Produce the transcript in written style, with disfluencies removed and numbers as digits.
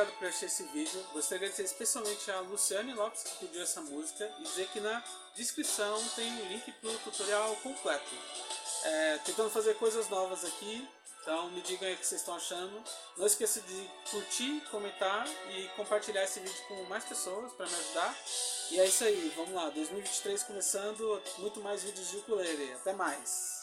obrigado por assistir esse vídeo. Gostaria de agradecer especialmente a Luciane Lopes, que pediu essa música, e dizer que na descrição tem um link para o tutorial completo. Tentando fazer coisas novas aqui, então me digam aí o que vocês estão achando. Não esqueça de curtir, comentar e compartilhar esse vídeo com mais pessoas para me ajudar. E é isso aí, vamos lá, 2023 começando, muito mais vídeos de ukulele. Até mais!